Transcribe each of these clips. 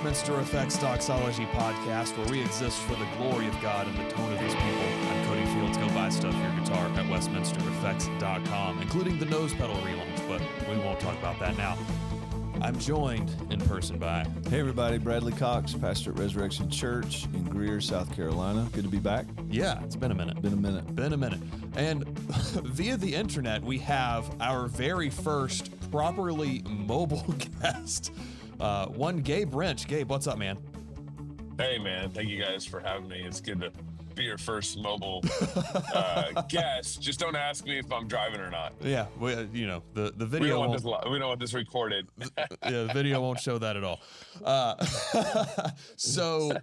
Westminster Effects Doxology podcast, where we exist for the glory of God and the tone of his people. I'm Cody Fields. Go buy stuff for your guitar at westminstereffects.com, including the nose pedal relaunch, but we won't talk about that now. I'm joined in person by... Hey everybody, Bradley Cox, pastor at Resurrection Church in Greer, South Carolina. Good to be back. Yeah, it's been a minute. Been a minute. And via the internet, we have our very first properly mobile guest, one Gabe Rench. Gabe, what's up, man? Hey, man. Thank you guys for having me. It's good to be your first mobile guest. Just don't ask me if I'm driving or not. Yeah, the video. We don't want this recorded. The video won't show that at all. So,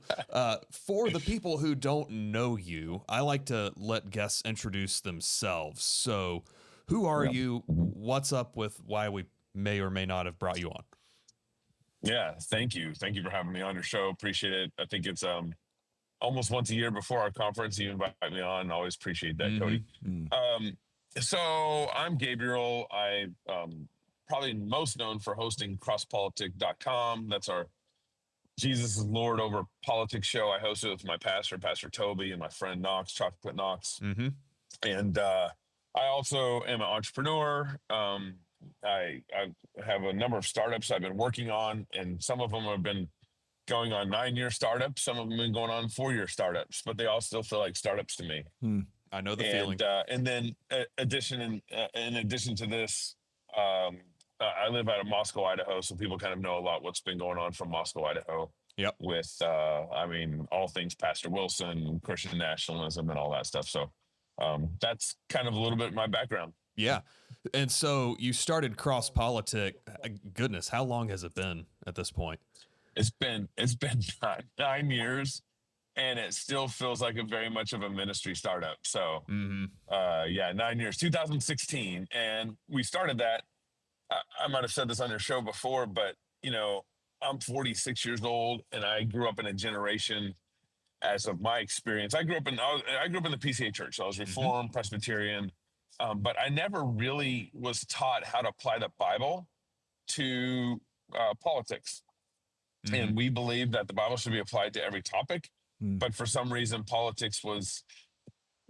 for the people who don't know you, I like to let guests introduce themselves. So, who are you? What's up with why we may or may not have brought you on? Yeah, thank you. Thank you for having me on your show. Appreciate it. I think it's almost once a year before our conference. You invite me on. Always appreciate that, Cody. So I'm Gabriel. I probably most known for hosting CrossPolitic.com. That's our Jesus is Lord over politics show. I host it with my pastor, Pastor Toby, and my friend Knox, Chocolate Knox. And I also am an entrepreneur. I have a number of startups I've been working on, and some of them have been going on 9-year startups. Some of them have been going on 4-year startups, but they all still feel like startups to me. I know the feeling. And then in addition to this, I live out of Moscow, Idaho. So people kind of know a lot what's been going on from Moscow, Idaho. Yep. With, all things Pastor Wilson, Christian nationalism and all that stuff. So that's kind of a little bit of my background. Yeah. And so you started CrossPolitic. Goodness, how long has it been at this point? It's been 9 years, and it still feels like very much of a ministry startup. So 9 years, 2016. And we started that. I might have said this on your show before, but I'm 46 years old, and I grew up in a generation, as of my experience. I grew up in the PCA church. So I was Reformed, Presbyterian. But I never really was taught how to apply the Bible to politics. And we believe that the Bible should be applied to every topic. But for some reason, politics was,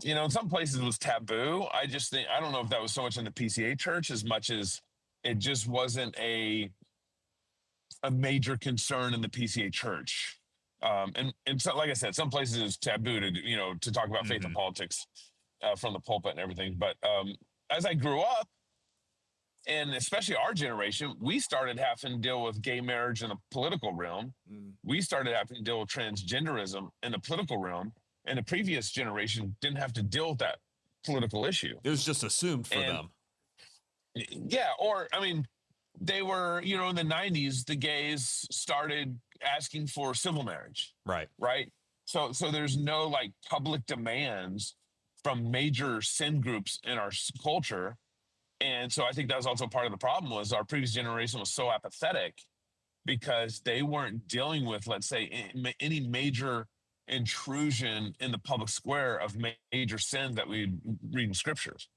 in some places it was taboo. I don't know if that was so much in the PCA church as much as it just wasn't a major concern in the PCA church. And so, like I said, some places it's taboo to talk about faith and politics from the pulpit and everything. But as I grew up, and especially our generation, we started having to deal with gay marriage in the political realm. We started having to deal with transgenderism in the political realm. And the previous generation didn't have to deal with that political issue. It was just assumed for them. Yeah. They were, in the 90s, the gays started asking for civil marriage. Right. So there's no public demands from major sin groups in our culture. And so I think that was also part of the problem was our previous generation was so apathetic because they weren't dealing with, let's say, any major intrusion in the public square of major sin that we read in scriptures.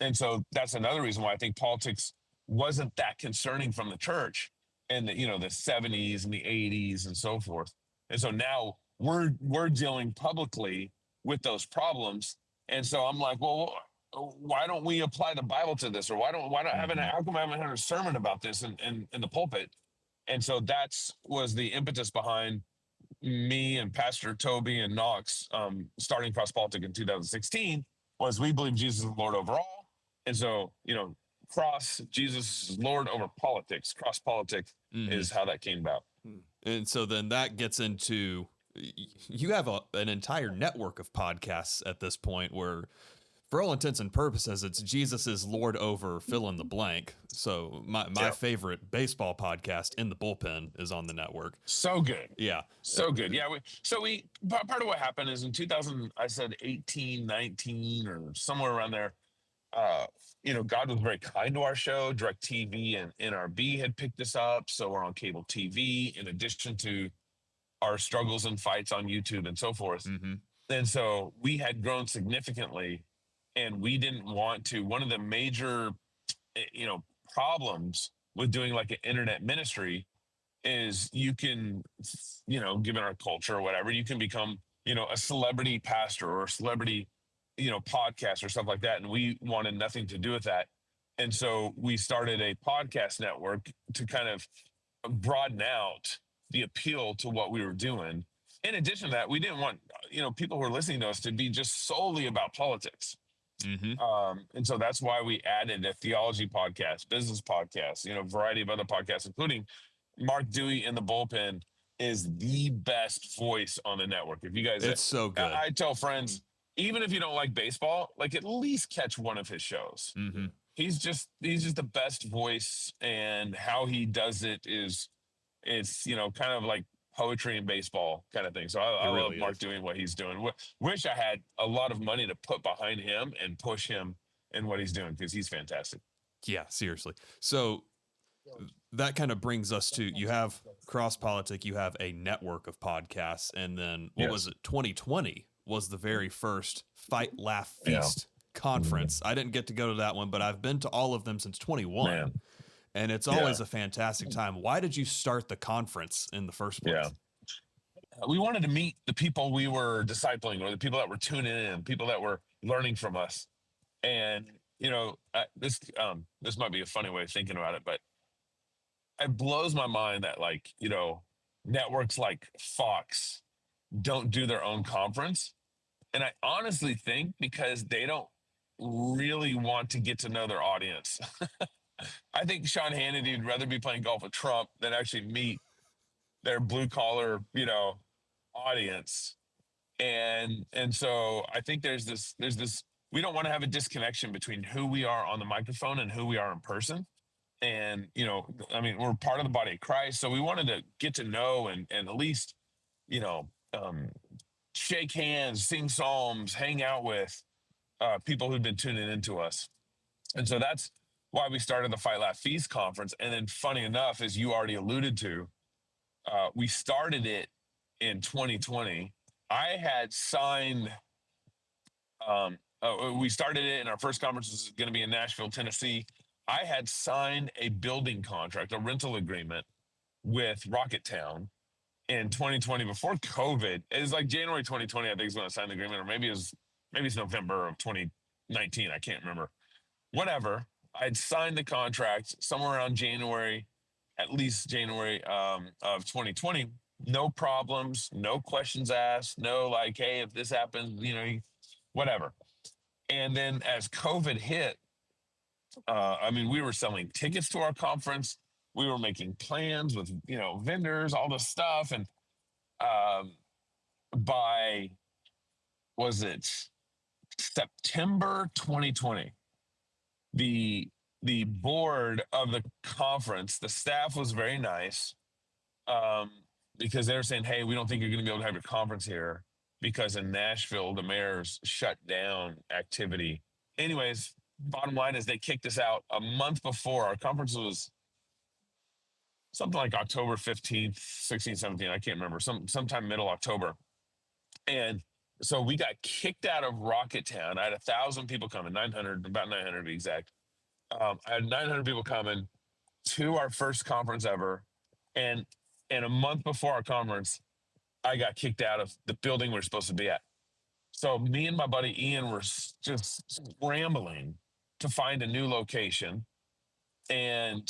And so that's another reason why I think politics wasn't that concerning from the church in the 70s and the 80s and so forth. And so now we're dealing publicly with those problems. And so I'm like, well, why don't we apply the Bible to this? Or how come I haven't had a sermon about this in the pulpit? And so was the impetus behind me and Pastor Toby and Knox starting CrossPolitic in 2016 was we believe Jesus is Lord over all. And so, Jesus is Lord over politics. CrossPolitic is how that came about. And so then that gets into, you have an entire network of podcasts at this point where, for all intents and purposes, it's Jesus is Lord over fill in the blank. So my favorite baseball podcast, In the Bullpen, is on the network. So good. Yeah. So good. Yeah. Part of what happened is in 2018, 19 or somewhere around there, God was very kind to our show. DirecTV and NRB had picked us up. So we're on cable TV in addition to our struggles and fights on YouTube and so forth. And so we had grown significantly. And we didn't want to. One of the major, problems with doing an internet ministry is you can, given our culture or whatever, you can become, a celebrity pastor or a celebrity, podcast or stuff like that. And we wanted nothing to do with that. And so we started a podcast network to kind of broaden out the appeal to what we were doing. In addition to that, we didn't want, people who are listening to us to be just solely about politics. And so that's why we added a theology podcast, business podcast, a variety of other podcasts, including Mark Dewey in the Bullpen is the best voice on the network. If you guys, it's so good. I tell friends, even if you don't like baseball, like at least catch one of his shows. He's just the best voice, and how he does it's kind of like poetry and baseball kind of thing. So I really love Mark is. doing what he's doing. Wish I had a lot of money to put behind him and push him in what he's doing, because he's fantastic. Yeah, seriously. So that kind of brings us to, you have CrossPolitic, you have a network of podcasts, and then what was it? 2020 was the very first Fight, Laugh, Feast conference. I didn't get to go to that one, but I've been to all of them since 21. Man. And it's always a fantastic time. Why did you start the conference in the first place? We wanted to meet the people we were discipling, or the people that were tuning in, people that were learning from us. And, this might be a funny way of thinking about it, but it blows my mind that, like, networks like Fox don't do their own conference. And I honestly think because they don't really want to get to know their audience. I think Sean Hannity would rather be playing golf with Trump than actually meet their blue collar, audience. And so I think there's this, we don't want to have a disconnection between who we are on the microphone and who we are in person. And, we're part of the body of Christ. So we wanted to get to know and at least, shake hands, sing psalms, hang out with people who've been tuning into us. And so that's why we started the Fight, Laugh, Feast conference. And then, funny enough, as you already alluded to, we started it in 2020. I had signed, we started it, and our first conference was going to be in Nashville, Tennessee. I had signed a building contract, a rental agreement with Rocketown in 2020 before COVID. It was like January 2020, I think, is when I signed the agreement, or maybe it's November of 2019. I can't remember. Whatever. I'd signed the contract somewhere around January, at least January of 2020. No problems, no questions asked, no like, hey, if this happens, whatever. And then as COVID hit, we were selling tickets to our conference. We were making plans with, vendors, all this stuff. And by, was it September 2020, the board of the conference, the staff was very nice, because they were saying, hey, we don't think you're going to be able to have your conference here because in Nashville, the mayor's shut down activity. Anyways, bottom line is they kicked us out a month before. Our conference was something like October 15th, 16th, 17th. I can't remember, sometime middle October. And so we got kicked out of Rocketown. I had 1,000 people coming, about 900 to be exact. I had 900 people coming to our first conference ever. And a month before our conference, I got kicked out of the building we were supposed to be at. So me and my buddy Ian were just scrambling to find a new location. And,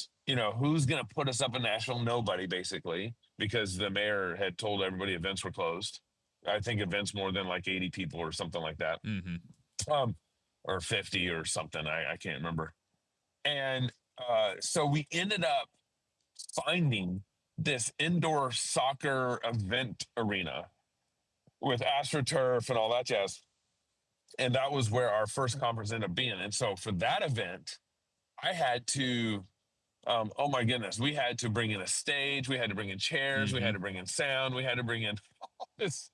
who's going to put us up in Nashville? Nobody, basically, because the mayor had told everybody events were closed. I think events more than like 80 people or something like that. Or 50 or something. I can't remember. And so we ended up finding this indoor soccer event arena with AstroTurf and all that jazz. And that was where our first conference ended up being. And so for that event, I had to, oh my goodness, we had to bring in a stage. We had to bring in chairs. We had to bring in sound. We had to bring in all this,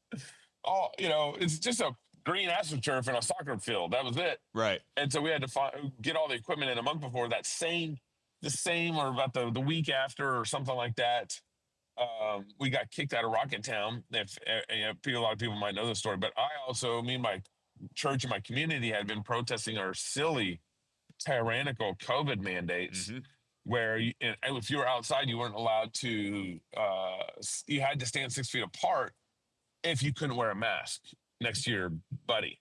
it's just a green AstroTurf in a soccer field. That was it. Right. And so we had to get all the equipment in a month before that the same or about the week after or something like that. We got kicked out of Rocketown. A lot of people might know the story, but me and my church and my community had been protesting our silly tyrannical COVID mandates. where and if you were outside, you weren't allowed to, you had to stand 6 feet apart if you couldn't wear a mask next to your buddy.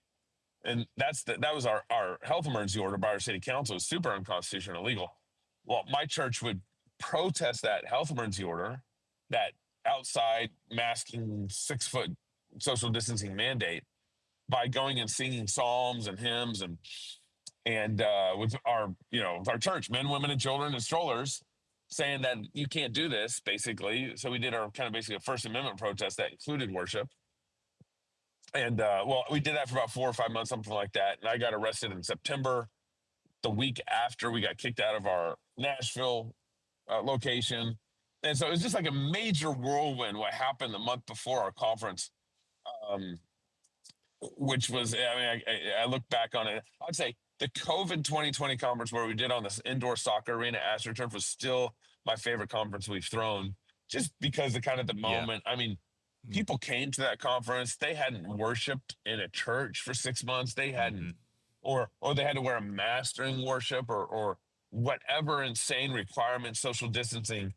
And that was our health emergency order by our city council. It was super unconstitutional and illegal. Well, my church would protest that health emergency order, that outside masking 6 foot social distancing mandate, by going and singing psalms and hymns and with our church, men, women, and children and strollers, saying that you can't do this, basically. So we did our kind of basically a First Amendment protest that included worship. And we did that for about 4 or 5 months, something like that. And I got arrested in September, the week after we got kicked out of our Nashville location. And so it was just like a major whirlwind what happened the month before our conference, which was, I look back on it, I'd say the COVID 2020 conference where we did on this indoor soccer arena at AstroTurf was still my favorite conference we've thrown, just because of kind of the moment. I mean, people came to that conference. They hadn't worshiped in a church for 6 months. They hadn't, or they had to wear a mask during worship, or whatever insane requirement, social distancing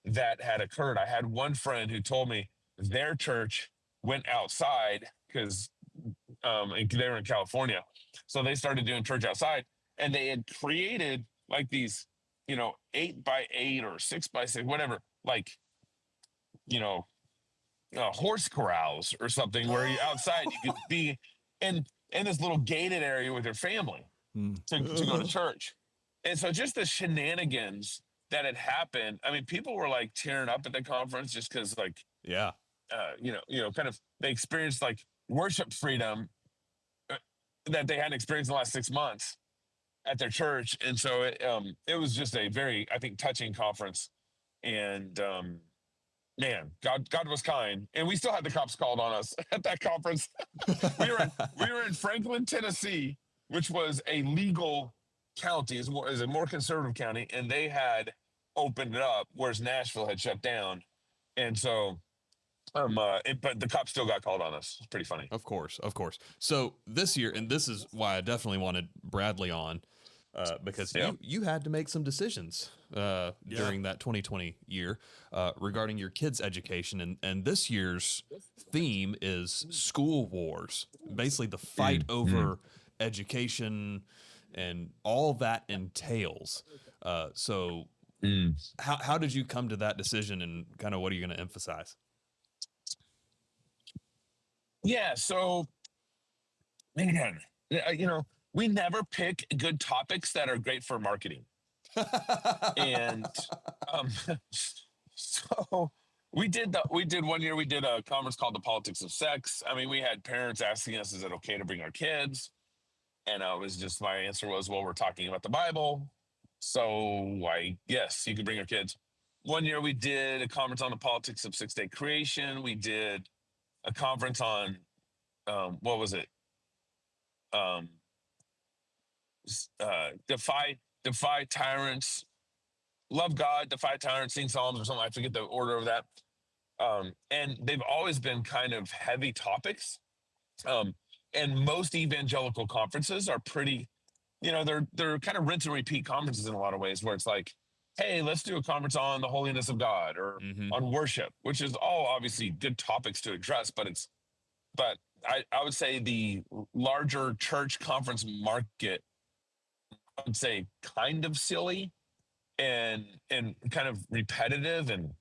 that had occurred. I had one friend who told me their church went outside because they were in California. So they started doing church outside, and they had created like these, 8x8 or 6x6, whatever, like, horse corrals or something, where you outside, you could be in this little gated area with your family to go to church. And so just the shenanigans that had happened. I mean, people were like tearing up at the conference just because, like, kind of they experienced like worship freedom that they hadn't experienced in the last 6 months at their church. And so it was just a very, I think, touching conference. And man, God was kind, and we still had the cops called on us at that conference. we were in Franklin, Tennessee, which was a legal county, is a more conservative county, and they had opened it up, whereas Nashville had shut down. And so but the cops still got called on us. It's pretty funny. Of course. So this year, and this is why I definitely wanted Bradley on, because you had to make some decisions during that 2020 year regarding your kids' education. And this year's theme is school wars, basically the fight over education and all that entails. So how did you come to that decision, and kind of what are you going to emphasize? Yeah, so, man, we never pick good topics that are great for marketing. And so we did 1 year, we did a conference called The Politics of Sex. I mean, we had parents asking us, is it okay to bring our kids? And my answer was, well, we're talking about the Bible. So yes, you can bring your kids. 1 year we did a conference on the politics of 6-day creation. We did a conference on, what was it? Defy tyrants, love God, defy tyrants, sing psalms or something. I forget the order of that. And they've always been kind of heavy topics. And most evangelical conferences are pretty, they're kind of rinse and repeat conferences in a lot of ways, where it's like, hey, let's do a conference on the holiness of God, or on worship, which is all obviously good topics to address, but I would say the larger church conference market, I would say, kind of silly and kind of repetitive and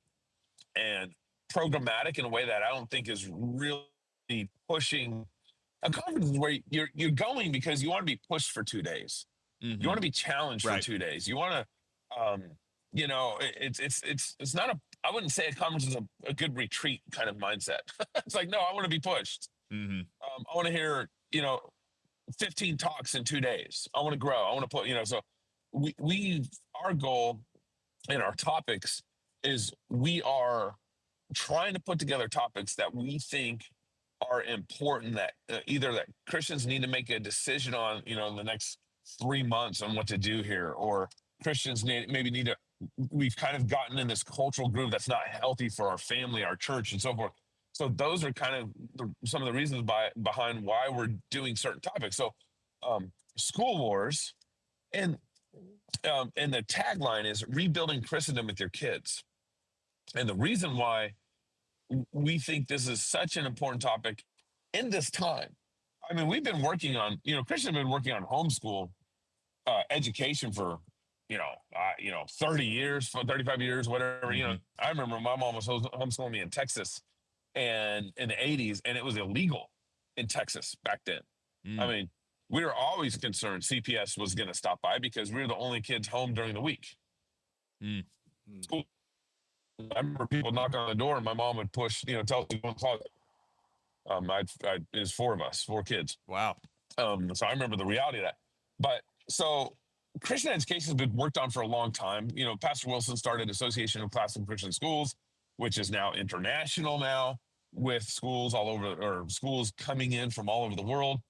programmatic in a way that I don't think is really pushing. A conference is where you're going because you want to be pushed for 2 days. You want to be challenged for 2 days. You want to, it's not I wouldn't say a conference is a good retreat kind of mindset. It's like, no, I want to be pushed. I want to hear, 15 talks in 2 days. I want to grow. I want to put, so our goal and our topics is we are trying to put together topics that we think are important, that either that Christians need to make a decision on, in the next 3 months on what to do here, or Christians maybe need to, we've kind of gotten in this cultural groove that's not healthy for our family, our church, and so forth. So those are kind of some of the reasons behind why we're doing certain topics. So school wars, and And the tagline is rebuilding Christendom with your kids. And the reason why we think this is such an important topic in this time. I mean, we've been working on, Christians have been working on homeschool education for, 30 years, for 35 years, whatever. I remember my mom was homeschooling me in Texas and in the 80s, and it was illegal in Texas back then. I mean, we were always concerned CPS was going to stop by because we were the only kids home during the week. School. I remember people knocking on the door, and my mom would push, tell us to go in the closet. There's 4 of us, 4 kids. Wow. So I remember the reality of that. But so Christian education has been worked on for a long time. Pastor Wilson started Association of Classical Christian Schools, which is now international now, with schools all over, or schools coming in from all over the world.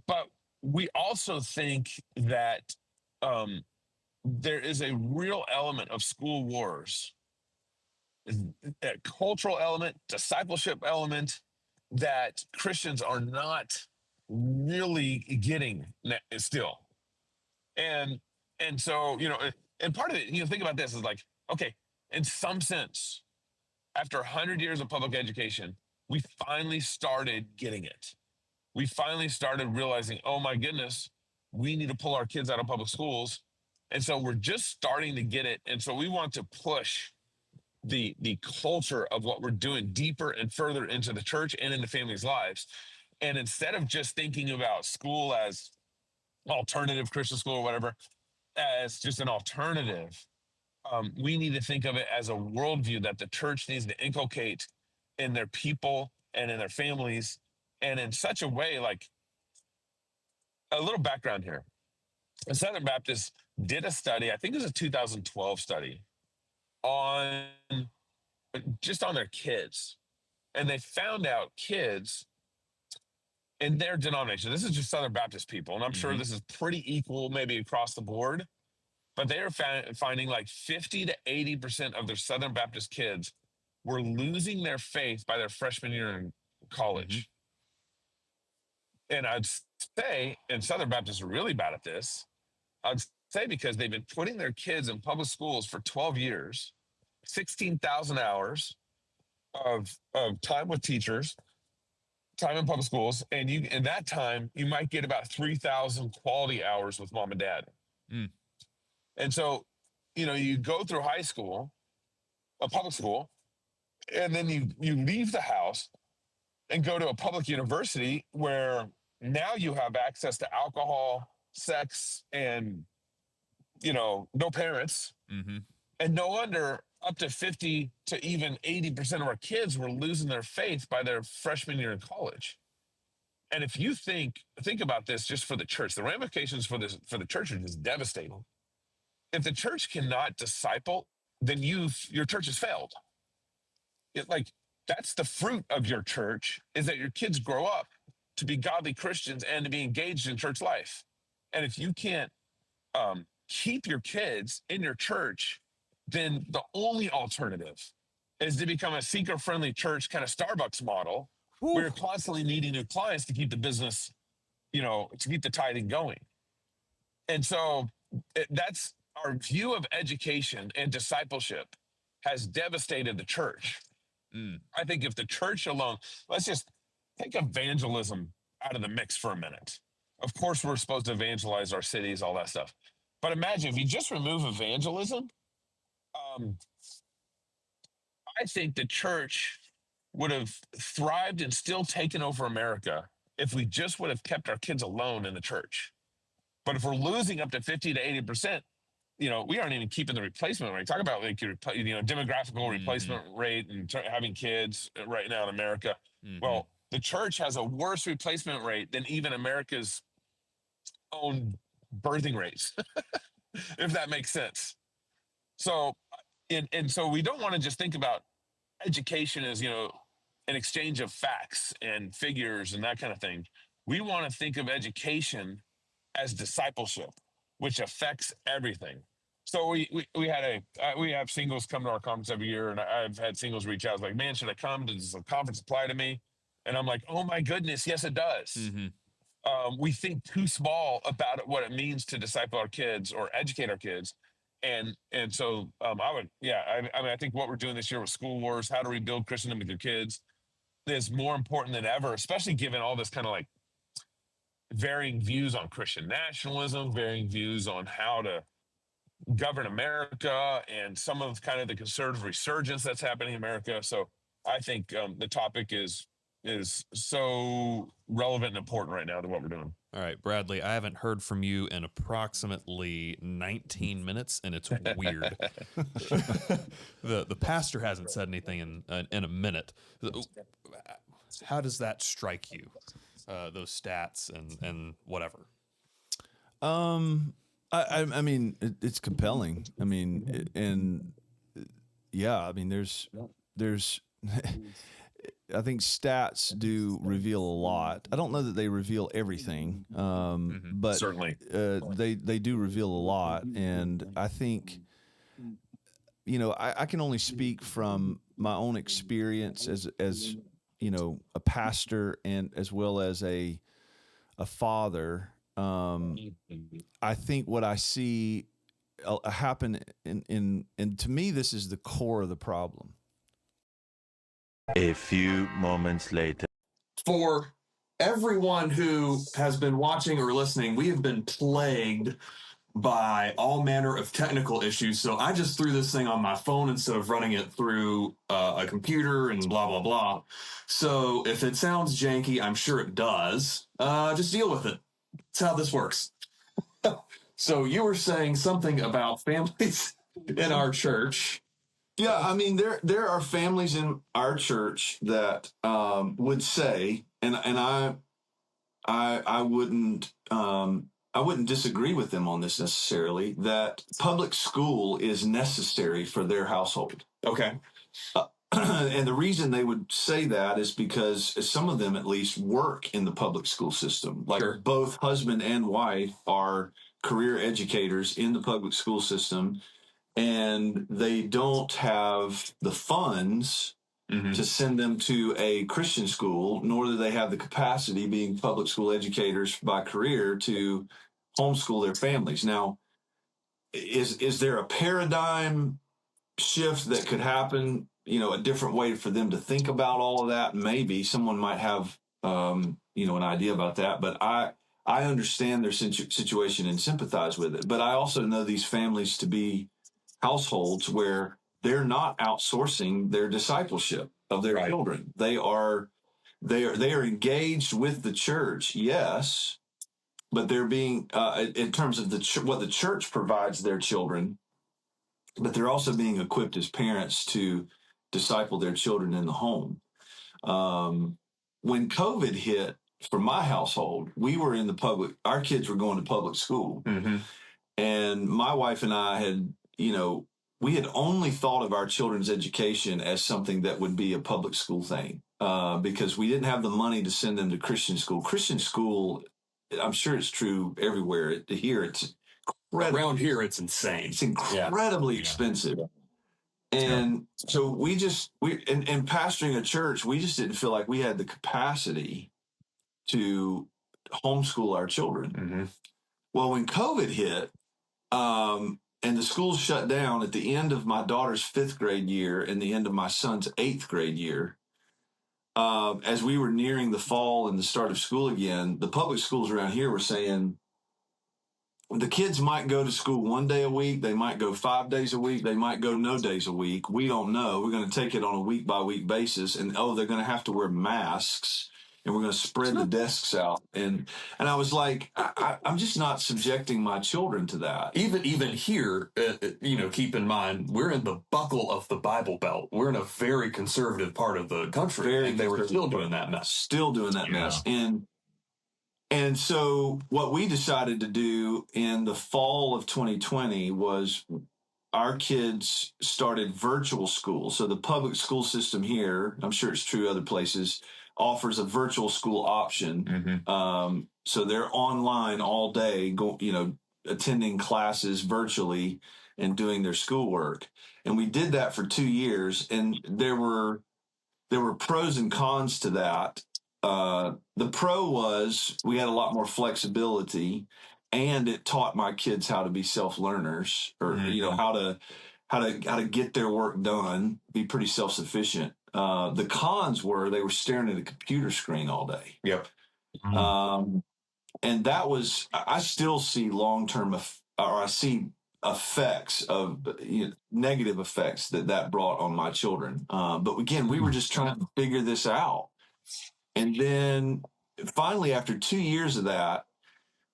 But we also think that there is a real element of school wars, a cultural element, discipleship element that Christians are not really getting still. And so, and part of it, think about this is like, okay, in some sense, after 100 years of public education, we finally started getting it. We finally started realizing, oh my goodness, we need to pull our kids out of public schools. And so we're just starting to get it. And so we want to push the culture of what we're doing deeper and further into the church and into families' lives. And instead of just thinking about school as alternative Christian school or whatever, as just an alternative, we need to think of it as a worldview that the church needs to inculcate in their people and in their families, and in such a way, like a little background here. The Southern Baptists did a study, I think it was a 2012 study, on their kids. And they found out kids in their denomination, this is just Southern Baptist people, and I'm sure this is pretty equal maybe across the board, but they are finding like 50 to 80% of their Southern Baptist kids were losing their faith by their freshman year in college. And I'd say, and Southern Baptists are really bad at this, I'd say because they've been putting their kids in public schools for 12 years, 16,000 hours of time with teachers, time in public schools, and in that time, you might get about 3,000 quality hours with mom and dad. And so, you go through high school, a public school, and then you leave the house and go to a public university where now you have access to alcohol, sex, and, no parents. And no wonder up to 50 to even 80% of our kids were losing their faith by their freshman year in college. And if you think about this just for the church, the ramifications for the church are just devastating. If the church cannot disciple, then your church has failed. That's the fruit of your church, is that your kids grow up to be godly Christians and to be engaged in church life. And if you can't keep your kids in your church, then the only alternative is to become a seeker-friendly church, kind of Starbucks model, where you're constantly needing new clients to keep the business, to keep the tithing going. And so that's our view of education and discipleship has devastated the church. I think if the church alone, let's just take evangelism out of the mix for a minute. Of course, we're supposed to evangelize our cities, all that stuff. But imagine if you just remove evangelism, I think the church would have thrived and still taken over America if we just would have kept our kids alone in the church. But if we're losing up to 50 to 80%, we aren't even keeping the replacement rate. Talk about demographical replacement rate and having kids right now in America. Well, the church has a worse replacement rate than even America's own birthing rates, if that makes sense. So, and so we don't want to just think about education as, an exchange of facts and figures and that kind of thing. We want to think of education as discipleship, which affects everything. So we have singles come to our conference every year, and I've had singles reach out like, man, should I come? Does the conference apply to me? And I'm like, oh my goodness, yes, it does. we think too small about what it means to disciple our kids or educate our kids. And so I mean, I think what we're doing this year with School Wars, how to rebuild Christendom with your kids, is more important than ever, especially given all this kind of like varying views on Christian nationalism, varying views on how to govern America, and some of kind of the conservative resurgence that's happening in America. So I think the topic is so relevant and important right now to what we're doing. All right, Bradley, I haven't heard from you in approximately 19 minutes, and it's weird. The pastor hasn't said anything in a minute. How does that strike you? Those stats and whatever. I mean, it's compelling. I mean, I mean, there's, I think stats do reveal a lot. I don't know that they reveal everything, but Certainly. they do reveal a lot. And I think, I can only speak from my own experience as a pastor and as well as a father. I think what I see happen and to me, this is the core of the problem. A few moments later. For everyone who has been watching or listening, we have been plagued by all manner of technical issues. So I just threw this thing on my phone instead of running it through a computer and blah, blah, blah. So if it sounds janky, I'm sure it does. Just deal with it. That's how this works. So you were saying something about families in our church. Yeah, I mean, there are families in our church that would say, and I wouldn't disagree with them on this necessarily, that public school is necessary for their household. Okay. And the reason they would say that is because some of them at least work in the public school system. Like Sure. Both husband and wife are career educators in the public school system, and they don't have the funds to send them to a Christian school, nor do they have the capacity, being public school educators by career, to homeschool their families. Now, is there a paradigm shift that could happen, a different way for them to think about all of that? Maybe someone might have, an idea about that, but I understand their situation and sympathize with it. But I also know these families to be households where they're not outsourcing their discipleship of their children. They are engaged with the church, yes, but they're being, in terms of what the church provides their children, but they're also being equipped as parents to disciple their children in the home. When COVID hit, for my household, we were in our kids were going to public school. And my wife and I had, we had only thought of our children's education as something that would be a public school thing, because we didn't have the money to send them to Christian school. Christian school, I'm sure it's true everywhere. Here, it's around here, it's insane. It's incredibly expensive. And so we pastoring a church, we just didn't feel like we had the capacity to homeschool our children. Well, when COVID hit, and the schools shut down at the end of my daughter's 5th grade year and the end of my son's 8th grade year, as we were nearing the fall and the start of school again, the public schools around here were saying, the kids might go to school 1 day a week. They might go 5 days a week. They might go no days a week. We don't know. We're going to take it on a week by week basis. And, they're going to have to wear masks, and we're going to spread the desks out. And I was like, I'm just not subjecting my children to that. Even here, keep in mind, we're in the buckle of the Bible Belt. We're in a very conservative part of the country. And they were still doing that mess. Still doing that mess. And so what we decided to do in the fall of 2020 was our kids started virtual school. So the public school system here, I'm sure it's true other places, offers a virtual school option. So they're online all day, attending classes virtually and doing their schoolwork. And we did that for 2 years. And there were pros and cons to that. The pro was we had a lot more flexibility, and it taught my kids how to be self-learners, or how to get their work done, be pretty self-sufficient. The cons were they were staring at a computer screen all day. Yep. And that was, I still see I see effects of negative effects that brought on my children. But again, we were just trying to figure this out. And then finally, after 2 years of that,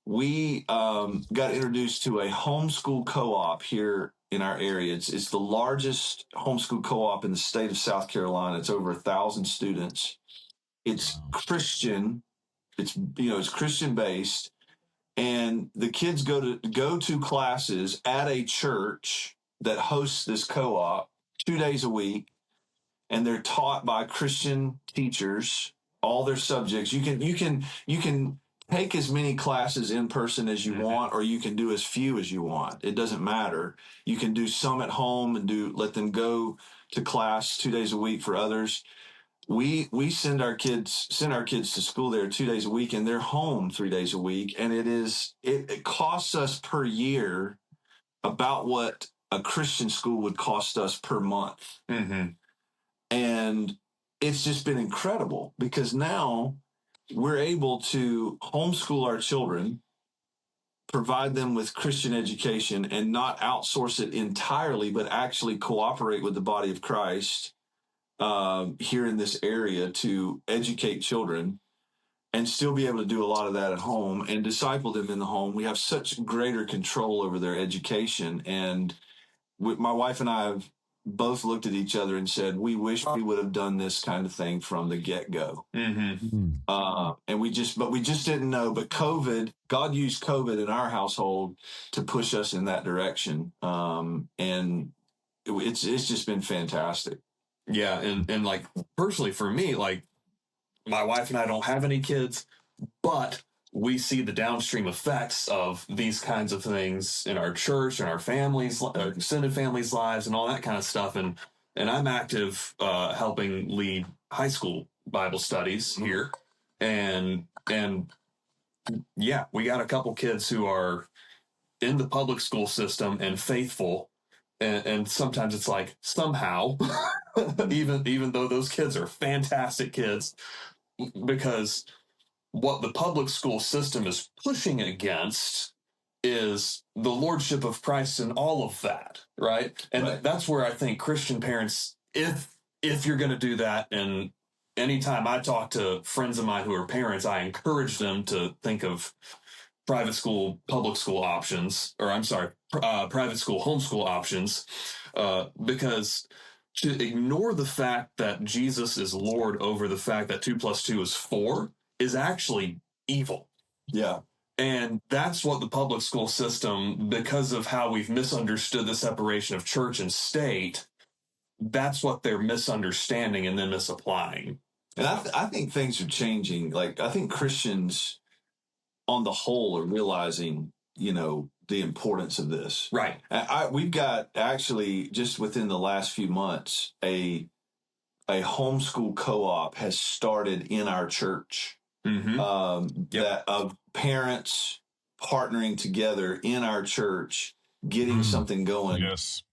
we got introduced to a homeschool co-op here in our area. It's the largest homeschool co-op in the state of South Carolina. It's over 1,000 students. It's Christian. It's Christian based, and the kids go to classes at a church that hosts this co-op 2 days a week, and they're taught by Christian teachers all their subjects. You can take as many classes in person as you want, or you can do as few as you want. It doesn't matter. You can do some at home and let them go to class 2 days a week for others. We send our kids to school there 2 days a week, and they're home 3 days a week. And it costs us per year about what a Christian school would cost us per month. And it's just been incredible, because now we're able to homeschool our children, provide them with Christian education, and not outsource it entirely, but actually cooperate with the body of Christ here in this area to educate children, and still be able to do a lot of that at home and disciple them in the home. We have such greater control over their education. And my wife and I have both looked at each other and said, we wish we would have done this kind of thing from the get-go. And we just didn't know. But God used COVID in our household to push us in that direction. And it's just been fantastic. Yeah. And like, personally for me, like, my wife and I don't have any kids, but we see the downstream effects of these kinds of things in our church and our families, extended families' lives, and all that kind of stuff. And I'm active helping lead high school Bible studies here. And yeah, we got a couple kids who are in the public school system and faithful. And sometimes it's like, somehow, even though those kids are fantastic kids, because what the public school system is pushing against is the lordship of Christ and all of that, right? And that's where I think Christian parents, if you're going to do that, and anytime I talk to friends of mine who are parents, I encourage them to think of private school, public school options, or private school, homeschool options, because to ignore the fact that Jesus is Lord over the fact that 2 + 2 is 4 is actually evil. Yeah. And that's what the public school system, because of how we've misunderstood the separation of church and state, that's what they're misunderstanding and then misapplying. And I think things are changing. Like, I think Christians on the whole are realizing, the importance of this. Right. We've got, actually, just within the last few months, a homeschool co-op has started in our church. That of parents partnering together in our church, getting something going. Yes.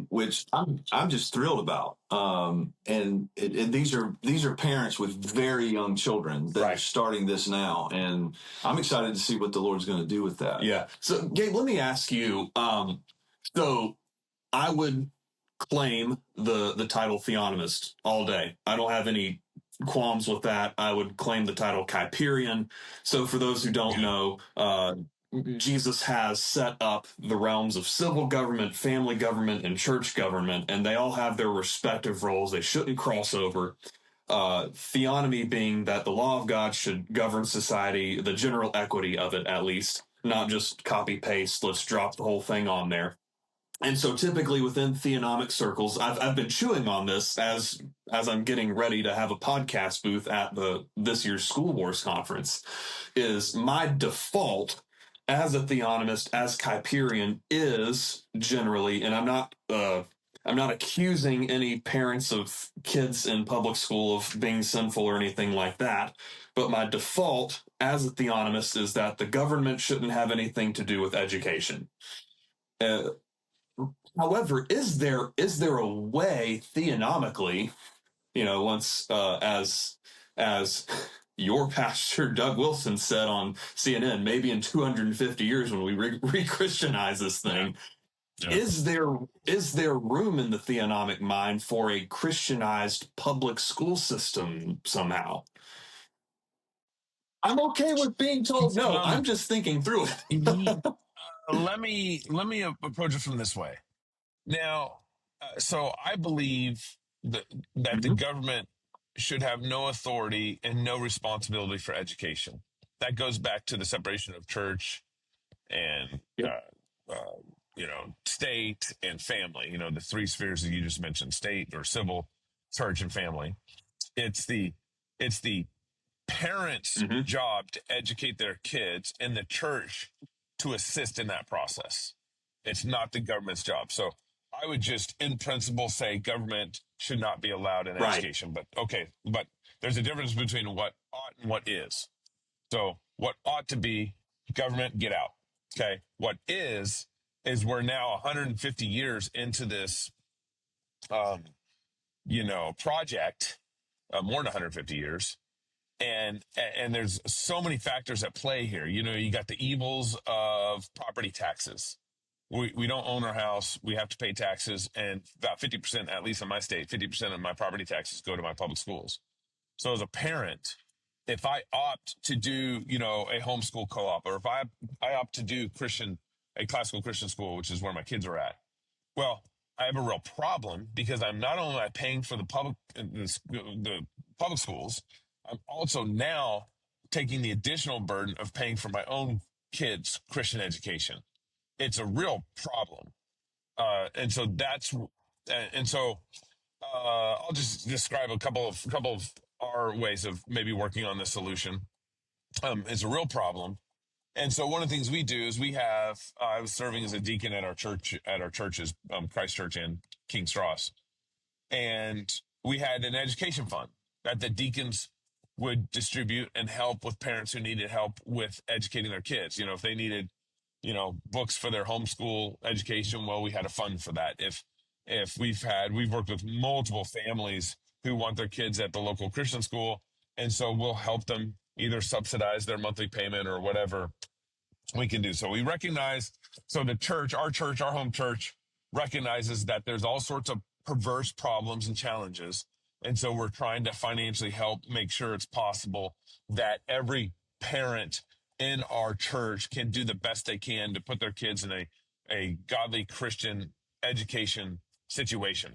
Which I'm just thrilled about. And these are parents with very young children that are starting this now, and I'm excited to see what the Lord's going to do with that. Yeah. So, Gabe, let me ask you. So, I would claim the title theonomist all day. I don't have any qualms with that. I would claim the title Kyperian. So, for those who don't know, Jesus has set up the realms of civil government, family government, and church government, and they all have their respective roles. They shouldn't cross over. Theonomy being that the law of God should govern society, the general equity of it, at least, not just copy paste. Let's drop the whole thing on there. And so typically within theonomic circles, I've been chewing on this as I'm getting ready to have a podcast booth at this year's School Wars conference, is my default as a theonomist, as Kyperian, is generally, and I'm not I'm not accusing any parents of kids in public school of being sinful or anything like that. But my default as a theonomist is that the government shouldn't have anything to do with education. However, is there a way theonomically, once as your pastor Doug Wilson said on CNN, maybe in 250 years when we re-Christianize this thing, is there room in the theonomic mind for a Christianized public school system somehow? I'm okay with being told no. I'm just thinking through it. let me approach it from this way. Now, so I believe that the government should have no authority and no responsibility for education. That goes back to the separation of church and state and family. The three spheres that you just mentioned: state or civil, church, and family. It's the parents' job to educate their kids, and the church to assist in that process. It's not the government's job. So I would just, in principle, say government should not be allowed in education. But there's a difference between what ought and what is. So what ought to be, government, get out. Okay. What is we're now 150 years into this, project, more than 150 years. And there's so many factors at play here. You got the evils of property taxes. We don't own our house. We have to pay taxes. And about 50%, at least in my state, 50% of my property taxes go to my public schools. So as a parent, if I opt to do, a homeschool co-op, or if I opt to do a classical Christian school, which is where my kids are at, well, I have a real problem, because I'm not only paying for the public schools, I'm also now taking the additional burden of paying for my own kids' Christian education. It's a real problem. I'll just describe a couple of our ways of maybe working on this solution. It's a real problem. And so one of the things we do is I was serving as a deacon at our churches, Christ Church and King's Cross. And we had an education fund that the deacons would distribute and help with parents who needed help with educating their kids. If they needed, books for their homeschool education, well, we had a fund for that. If we've worked with multiple families who want their kids at the local Christian school. And so we'll help them either subsidize their monthly payment or whatever we can do. So we recognize, our home church recognizes that there's all sorts of perverse problems and challenges. And so we're trying to financially help make sure it's possible that every parent in our church can do the best they can to put their kids in a godly Christian education situation.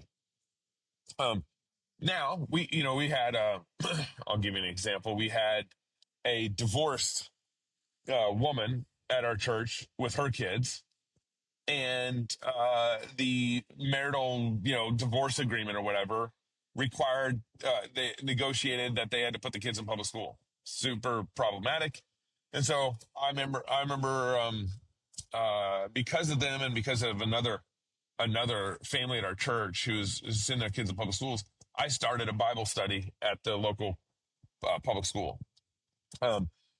Now we had I'll give you an example. We had a divorced woman at our church with her kids, and the marital divorce agreement or whatever required they negotiated that they had to put the kids in public school. Super problematic. And so I remember because of them and because of another family at our church who's sending their kids in public schools, I started a Bible study at the local public school.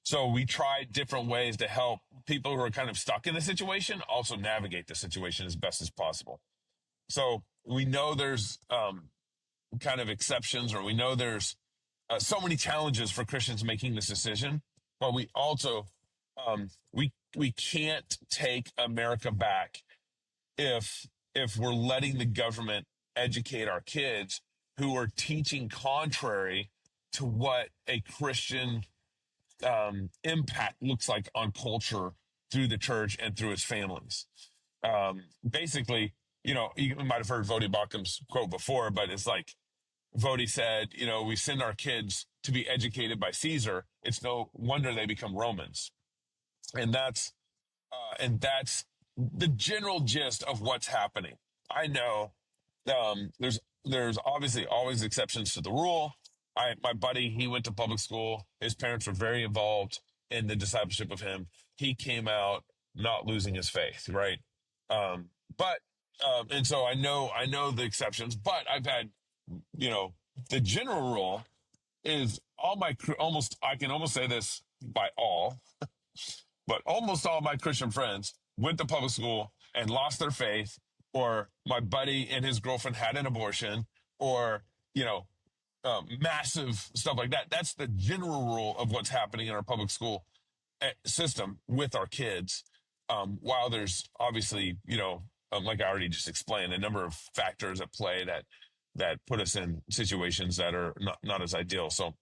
So we tried different ways to help people who are kind of stuck in the situation also navigate the situation as best as possible. So we know there's kind of exceptions, or we know there's so many challenges for Christians making this decision, but we also we can't take America back if we're letting the government educate our kids who are teaching contrary to what a Christian impact looks like on culture through the church and through its families. Basically, you might have heard Vodi Bachum's quote before, but it's like Vodi said, we send our kids to be educated by Caesar. It's no wonder they become Romans. And that's the general gist of what's happening. I know there's obviously always exceptions to the rule. My buddy, he went to public school. His parents were very involved in the discipleship of him. He came out not losing his faith, right? But And so I know the exceptions, but I've had, the general rule is I can almost say this by all, but almost all my Christian friends went to public school and lost their faith, or my buddy and his girlfriend had an abortion, or, massive stuff like that. That's the general rule of what's happening in our public school system with our kids. While there's obviously, like I already just explained, a number of factors at play that put us in situations that are not as ideal. So,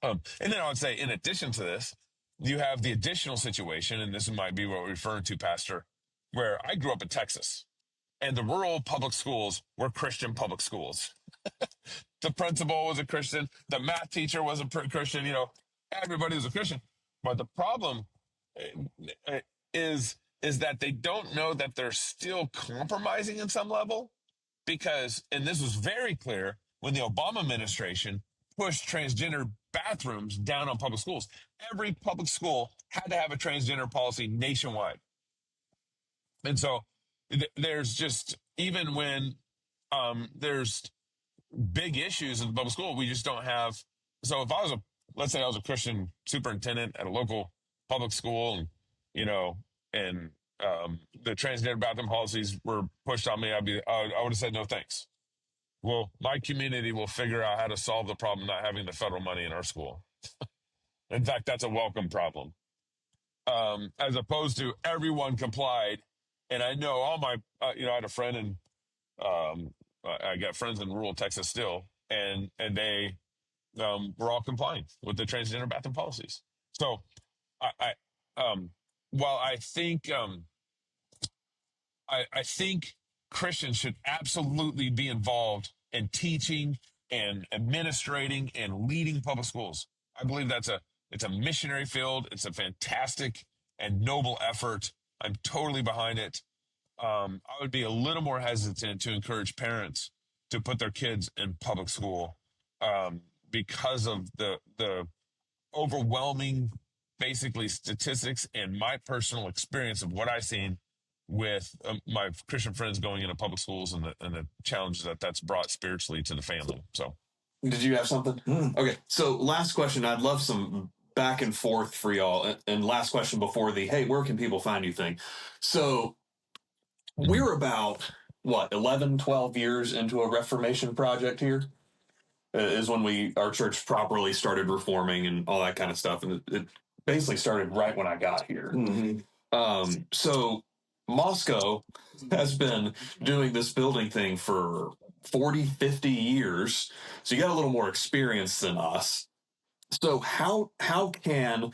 and then I would say, in addition to this, you have the additional situation, and this might be what we're referring to, Pastor, where I grew up in Texas, and the rural public schools were Christian public schools. The principal was a Christian. The math teacher was a Christian. Everybody was a Christian. But the problem is that they don't know that they're still compromising in some level, because, and this was very clear when the Obama administration pushed transgender bathrooms down on public schools. Every public school had to have a transgender policy nationwide. And so there's just, even when there's big issues in the public school, we just don't have. So if let's say I was a Christian superintendent at a local public school, and, and the transgender bathroom policies were pushed on me, I would have said no thanks. Well, my community will figure out how to solve the problem not having the federal money in our school. In fact, that's a welcome problem. As opposed to everyone complied. And I know all my, I had a friend in, I got friends in rural Texas still, and they were all complying with the transgender bathroom policies. So while I think, I think Christians should absolutely be involved in teaching and administrating and leading public schools. I believe it's a missionary field. It's a fantastic and noble effort. I'm totally behind it. I would be a little more hesitant to encourage parents to put their kids in public school because of the overwhelming, basically, statistics and my personal experience of what I've seen with my Christian friends going into public schools, and the challenges that's brought spiritually to the family. So, did you have something? Okay, so last question. I'd love some back and forth for y'all. And last question before the, hey, where can people find you thing? So we're about, 11, 12 years into a Reformation project here? Is when our church properly started reforming and all that kind of stuff. And it basically started right when I got here. Mm-hmm. So Moscow has been doing this building thing for 40, 50 years. So you got a little more experience than us. So how can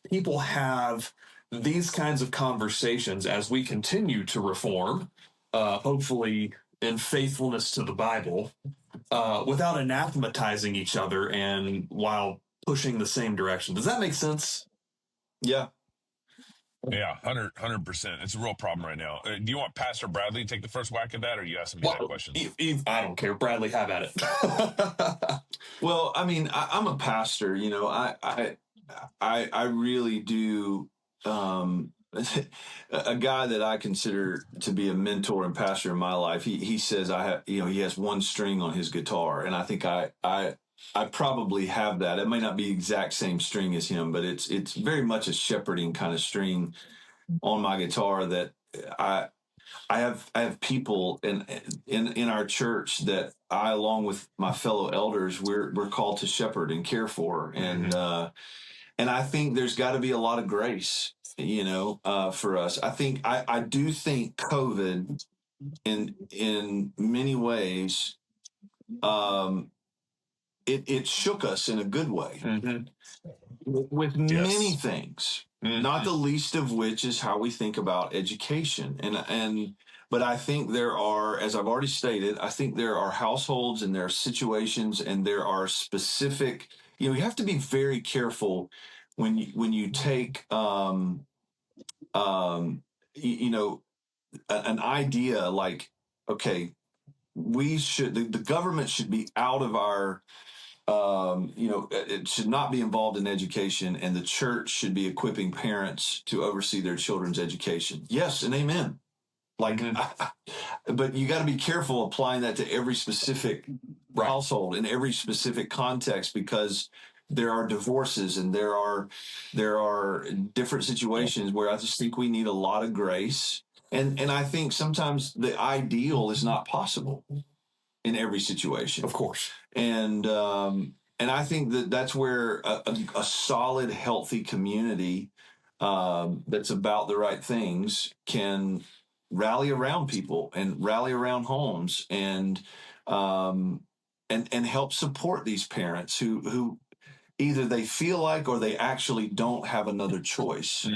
people have these kinds of conversations as we continue to reform, hopefully in faithfulness to the Bible, without anathematizing each other and while pushing the same direction? Does that make sense? Yeah. Yeah, 100%. It's a real problem right now. Do you want Pastor Bradley to take the first whack at that, or are you asking me that question? I don't care. Bradley, have at it. Well, I mean, I'm a pastor. I really do. A guy that I consider to be a mentor and pastor in my life, he says he has one string on his guitar, and I think I probably have that. It may not be the exact same string as him, but it's very much a shepherding kind of string on my guitar that I have people in our church that I, along with my fellow elders, we're called to shepherd and care for, and I think there's got to be a lot of grace, for us. I do think COVID in many ways, it shook us in a good way, with many things, not the least of which is how we think about education. But I think there are, as I've already stated, I think there are households and there are situations and there are specific, you have to be very careful when you take, an idea like, okay, the government should be out of our, it should not be involved in education, and the church should be equipping parents to oversee their children's education. Yes, and amen. Like, but you got to be careful applying that to every specific household in every specific context, because there are divorces and there are different situations where I just think we need a lot of grace. And I think sometimes the ideal is not possible in every situation. Of course. And I think that's where a solid, healthy community that's about the right things can rally around people and rally around homes and help support these parents who either they feel like or they actually don't have another choice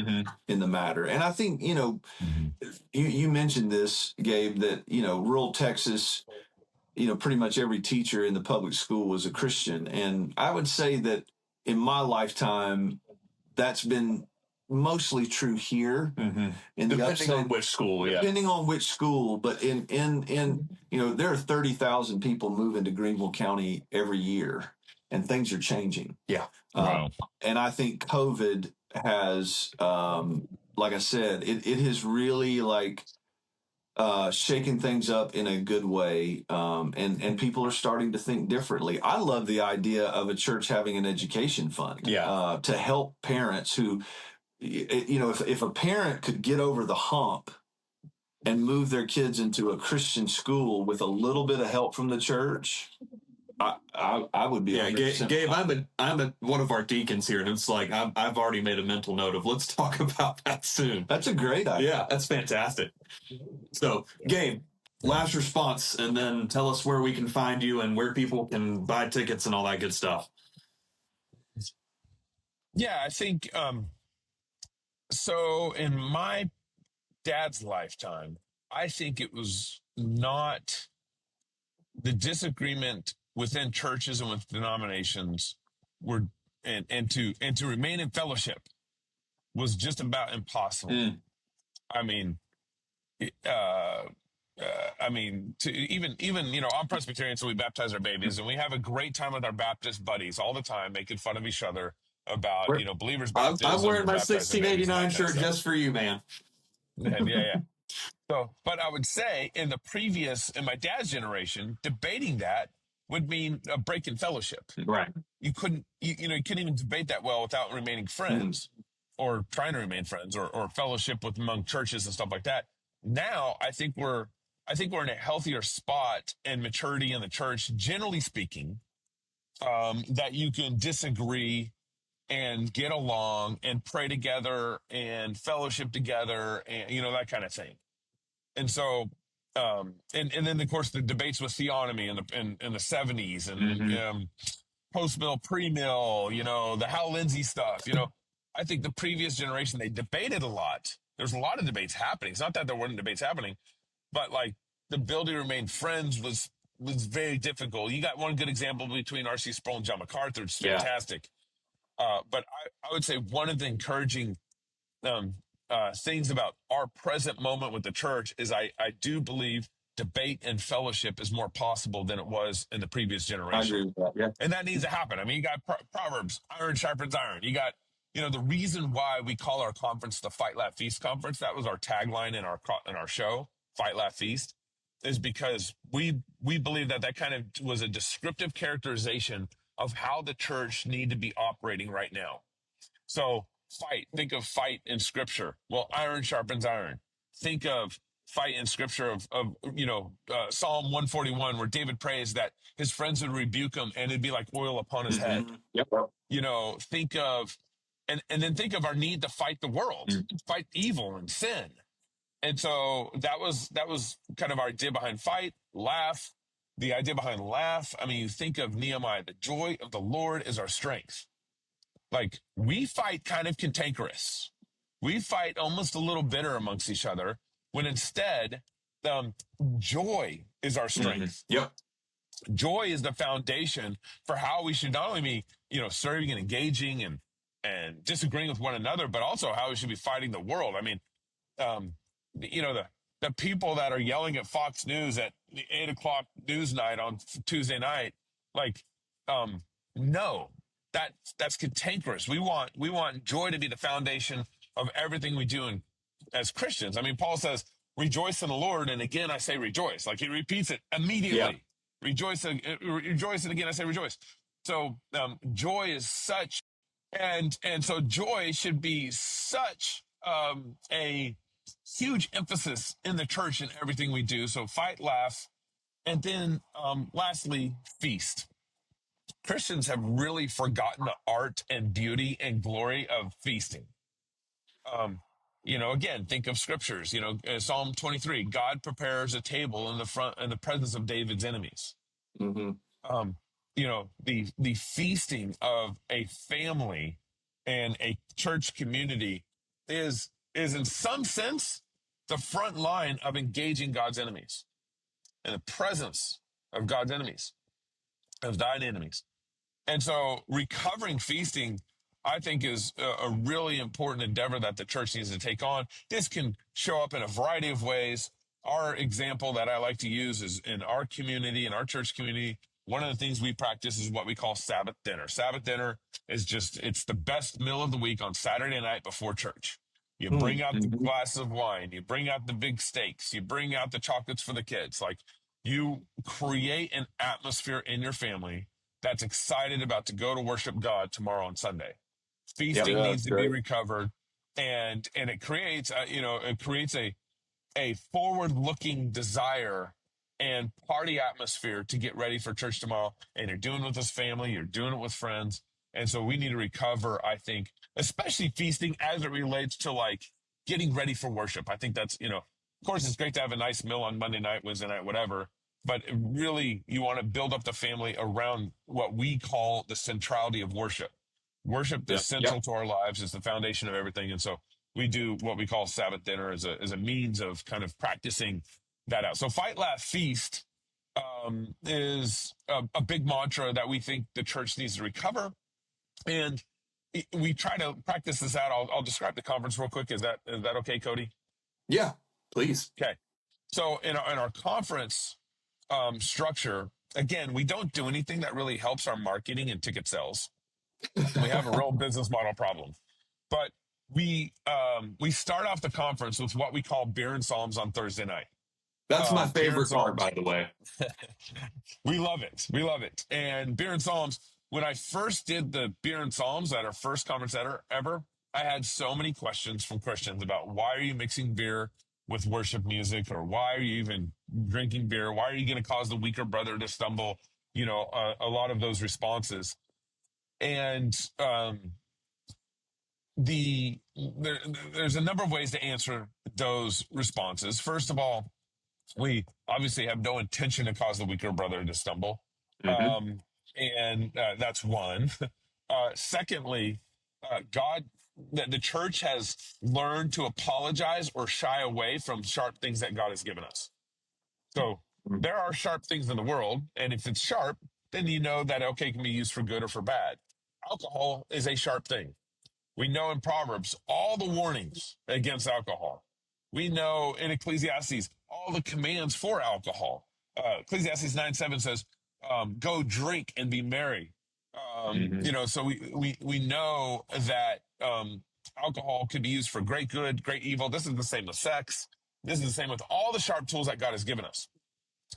in the matter. And I think, you mentioned this, Gabe, that, rural Texas, pretty much every teacher in the public school was a Christian. And I would say that in my lifetime, that's been mostly true here. In Depending on which school, Depending on which school, but in there are 30,000 people move into Greenville County every year, and things are changing. Yeah. Wow. And I think COVID has, like I said, it has really shaking things up in a good way, and people are starting to think differently. I love the idea of a church having an education fund to help parents who, if a parent could get over the hump and move their kids into a Christian school with a little bit of help from the church, I would be. Gabe, I'm one of our deacons here, and it's like I've already made a mental note of let's talk about that soon. That's a great idea. Yeah, that's fantastic. So, Gabe, last response, and then tell us where we can find you and where people can buy tickets and all that good stuff. Yeah, I think so. In my dad's lifetime, I think it was not the disagreement within churches and with denominations were and to remain in fellowship was just about impossible. I mean, to even I'm Presbyterian, so we baptize our babies, and we have a great time with our Baptist buddies all the time, making fun of each other about believers' baptism. I'm wearing my 1689 shirt just for you, man. Yeah. So, but I would say in my dad's generation, debating that would mean a break in fellowship. Right. You couldn't even debate that well without remaining friends or trying to remain friends or fellowship among churches and stuff like that. Now, I think we're in a healthier spot and maturity in the church, generally speaking, that you can disagree and get along and pray together and fellowship together and, that kind of thing. And so, and then of course the debates with theonomy in the 70s and post-mill, pre-mill, the Hal Lindsey stuff. I think the previous generation, they debated a lot. There's a lot of debates happening. It's not that there weren't debates happening, but the ability to remain friends was very difficult. You got one good example between R.C. Sproul and John MacArthur. It's fantastic. But I would say one of the encouraging things about our present moment with the church is I do believe debate and fellowship is more possible than it was in the previous generation. I agree with that, yeah. And that needs to happen. I mean, you got Proverbs, iron sharpens iron. You got, the reason why we call our conference the Fight, Laugh, Feast conference, that was our tagline in our show, Fight, Laugh, Feast, is because we believe that kind of was a descriptive characterization of how the church need to be operating right now. So think of fight in scripture. Well, iron sharpens iron. Think of fight in scripture of Psalm 141, where David prays that his friends would rebuke him and it'd be like oil upon his head. Yep. Think of, and then think of our need to fight the world, fight evil and sin. And so that was kind of our idea behind fight, laugh, the idea behind laugh. I mean, you think of Nehemiah, the joy of the Lord is our strength. We fight kind of cantankerous. We fight almost a little bitter amongst each other, when instead, joy is our strength. Yep. Joy is the foundation for how we should not only be, serving and engaging and disagreeing with one another, but also how we should be fighting the world. I mean, the people that are yelling at Fox News at the 8:00 news night on Tuesday night, no. That's cantankerous. We want joy to be the foundation of everything we do as Christians. I mean, Paul says, rejoice in the Lord. And again, I say rejoice. Like he repeats it immediately. Yeah. Rejoice, rejoice. And again, I say rejoice. So joy is such, and so joy should be such a huge emphasis in the church in everything we do. So fight, laugh, and then lastly, feast. Christians have really forgotten the art and beauty and glory of feasting. Again, think of scriptures. Psalm 23: God prepares a table in the presence of David's enemies. Mm-hmm. The feasting of a family and a church community is in some sense the front line of engaging God's enemies and the presence of God's enemies, of thine enemies. And so recovering feasting, I think, is a really important endeavor that the church needs to take on. This can show up in a variety of ways. Our example that I like to use is in our community, in our church community. One of the things we practice is what we call Sabbath dinner. Sabbath dinner is it's the best meal of the week on Saturday night before church. You bring out the glasses of wine, you bring out the big steaks, you bring out the chocolates for the kids. Like, you create an atmosphere in your family that's excited about to go to worship God tomorrow on Sunday. Feasting needs to be recovered, and it creates a forward-looking desire and party atmosphere to get ready for church tomorrow. And you're doing it with this family, you're doing it with friends, and so we need to recover, I think, especially feasting as it relates to like getting ready for worship. I think that's, of course, it's great to have a nice meal on Monday night, Wednesday night, whatever. But really, you want to build up the family around what we call the centrality of worship. Worship is central to our lives. It's the foundation of everything. And so we do what we call Sabbath dinner as a means of kind of practicing that out. So fight, laugh, feast is a big mantra that we think the church needs to recover. And we try to practice this out. I'll describe the conference real quick. Is that okay, Cody? Yeah, please. Okay. So in our conference structure, again, we don't do anything that really helps our marketing and ticket sales. We have a real business model problem. But we start off the conference with what we call beer and psalms on Thursday night. That's my favorite part, by the way. We love it. We love it. And beer and psalms, when I first did the beer and psalms at our first conference ever, I had so many questions from Christians about why are you mixing beer with worship music, or why are you even drinking beer? Why are you going to cause the weaker brother to stumble? A lot of those responses. And there's a number of ways to answer those responses. First of all, we obviously have no intention to cause the weaker brother to stumble. And that's one. Secondly, the church has learned to apologize or shy away from sharp things that God has given us. So there are sharp things in the world, and if it's sharp, then you know that, okay, it can be used for good or for bad. Alcohol is a sharp thing. We know in Proverbs all the warnings against alcohol. We know in Ecclesiastes all the commands for alcohol. Ecclesiastes 9:7 says, go drink and be merry. So we know that alcohol could be used for great good, great evil. This is the same with sex. This is the same with all the sharp tools that God has given us.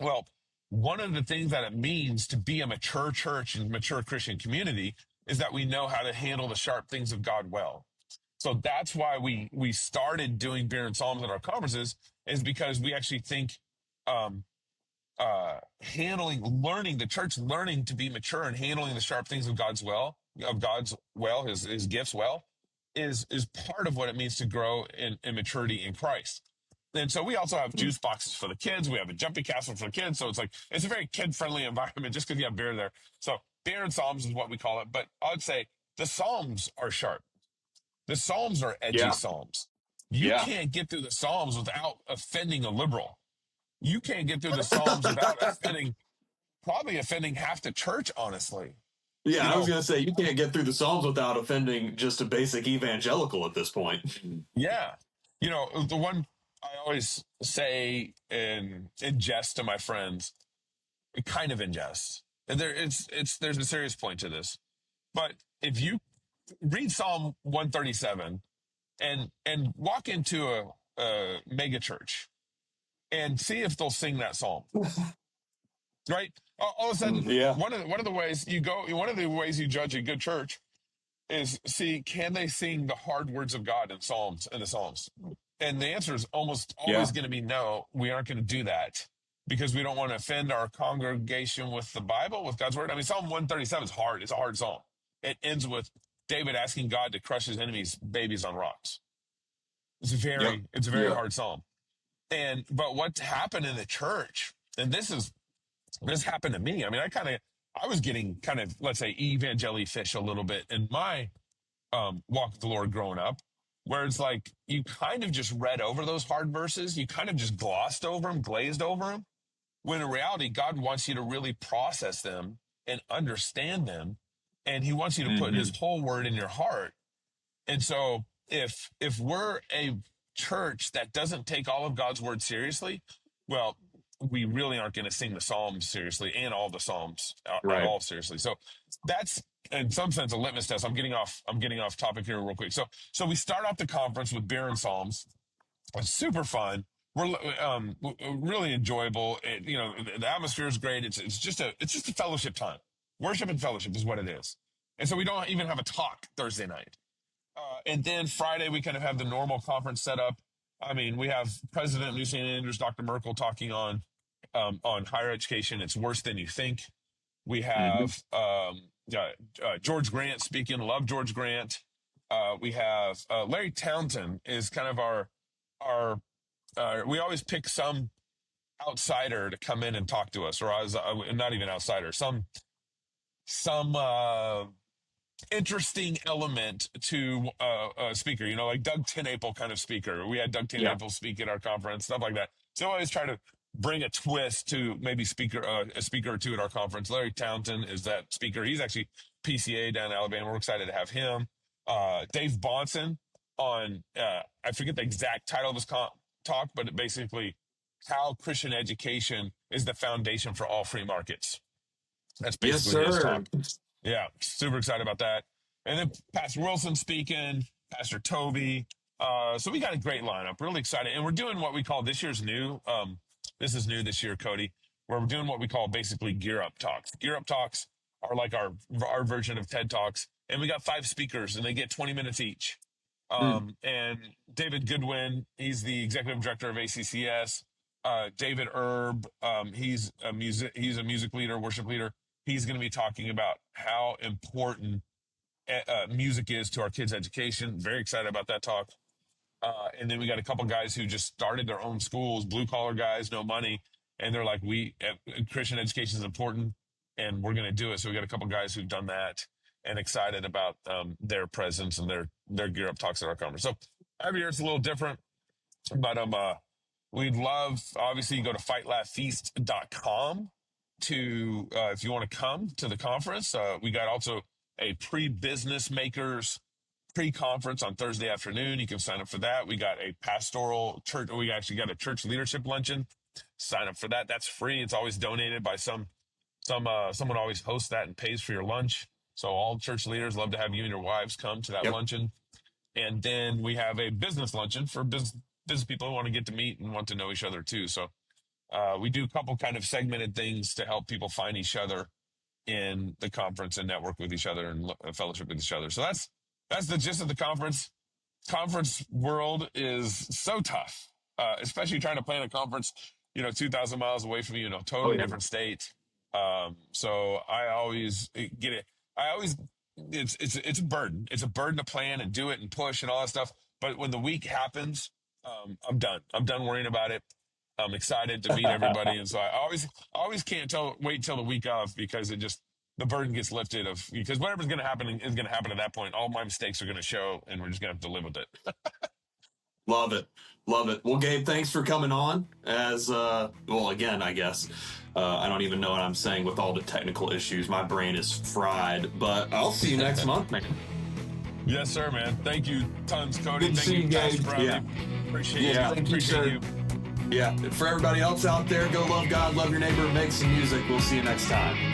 Well, one of the things that it means to be a mature church and mature Christian community is that we know how to handle the sharp things of God well. So that's why we started doing beer and psalms at our conferences, is because we actually think the church learning to be mature and handling the sharp things of God's his gifts well, is part of what it means to grow in maturity in Christ. And so we also have juice boxes for the kids. We have a jumping castle for the kids. So it's a very kid-friendly environment just because you have beer there. So beer and psalms is what we call it. But I'd say the psalms are sharp. The psalms are edgy psalms. You can't get through the psalms without offending a liberal. You can't get through the psalms without probably offending half the church, honestly. Yeah, I was going to say, you can't get through the Psalms without offending just a basic evangelical at this point. Yeah. The one I always say in jest to my friends, kind of in jest, and there's a serious point to this. But if you read Psalm 137 and walk into a mega church and see if they'll sing that psalm. Right? All of a sudden, one of the ways you judge a good church is see, can they sing the hard words of God in the Psalms? And the answer is almost always going to be no, we aren't going to do that because we don't want to offend our congregation with the Bible, with God's word. I mean, Psalm 137 is hard. It's a hard psalm. It ends with David asking God to crush his enemies' babies on rocks. It's a very hard psalm. But what happened in the church, and this happened to me. I mean, I was getting kind of, let's say, evangelifish a little bit in my walk with the Lord growing up, where it's like you kind of just read over those hard verses. You kind of just glossed over them, glazed over them, when in reality, God wants you to really process them and understand them. And he wants you to put his whole word in your heart. And so if we're a church that doesn't take all of God's word seriously, well, we really aren't going to sing the Psalms seriously and all the Psalms at all seriously. So that's, in some sense, a litmus test. I'm getting off topic here real quick. So we start off the conference with beer and Psalms. It's super fun. We're really enjoyable. The atmosphere is great. It's just a fellowship time. Worship and fellowship is what it is. And so we don't even have a talk Thursday night. And then Friday, we kind of have the normal conference set up. I mean, we have President of New St. Andrews, Dr. Merkel, talking on higher education. It's worse than you think. We have George Grant speaking. Love George Grant. We have Larry Townsend is kind of our we always pick some outsider to come in and talk to us, or not even outsider, some interesting element to a speaker, like Doug TenNapel kind of speaker. We had Doug TenNapel speak at our conference, stuff like that. So I always try to bring a twist to maybe a speaker or two at our conference. Larry Townsend is that speaker. He's actually PCA down in Alabama. We're excited to have him. Dave Bonson on, I forget the exact title of his talk, but basically how Christian education is the foundation for all free markets. That's basically his talk. Yeah, super excited about that. And then Pastor Wilson speaking, Pastor Toby. So we got a great lineup, really excited. And we're doing what we call this year's new. This is new this year, Cody, where we're doing what we call basically Gear Up Talks. Gear Up Talks are like our version of TED Talks. And we got 5 speakers, and they get 20 minutes each. And David Goodwin, he's the executive director of ACCS. David Erb, he's a music leader, worship leader. He's going to be talking about how important music is to our kids' education. Very excited about that talk. And then we got a couple guys who just started their own schools, blue collar guys, no money. And they're like, Christian education is important and we're going to do it. So we got a couple guys who've done that and excited about their presence and their Gear Up Talks at our conference. So every year it's a little different, but we'd love, obviously, you go to fightlaughfeast.com to if you want to come to the conference. We got also a pre-business makers pre-conference on Thursday afternoon. You can sign up for that. We got a pastoral church. We actually got a church leadership luncheon. Sign up for that. That's free. It's always donated by someone always hosts that and pays for your lunch. So all church leaders love to have you and your wives come to that luncheon. And then we have a business luncheon for business people who want to get to meet and want to know each other too. So we do a couple kind of segmented things to help people find each other in the conference and network with each other and fellowship with each other. So that's the gist of the conference. Conference world is so tough, especially trying to plan a conference, 2,000 miles away from you, totally different state. So I always get it. It's a burden. It's a burden to plan and do it and push and all that stuff. But when the week happens, I'm done. I'm done worrying about it. I'm excited to meet everybody. And so I always can't wait till the week of, because the burden gets lifted because whatever's going to happen is going to happen at that point. All my mistakes are going to show and we're just going to have to live with it. Love it. Well, Gabe, thanks for coming on again, I guess. I don't even know what I'm saying with all the technical issues. My brain is fried, but I'll see you next month, man. Yes, sir, man. Thank you tons, Cody. Good to see you, Gabe. Yeah. Appreciate you. Appreciate you. Yeah. For everybody else out there, go love God, love your neighbor, make some music. We'll see you next time.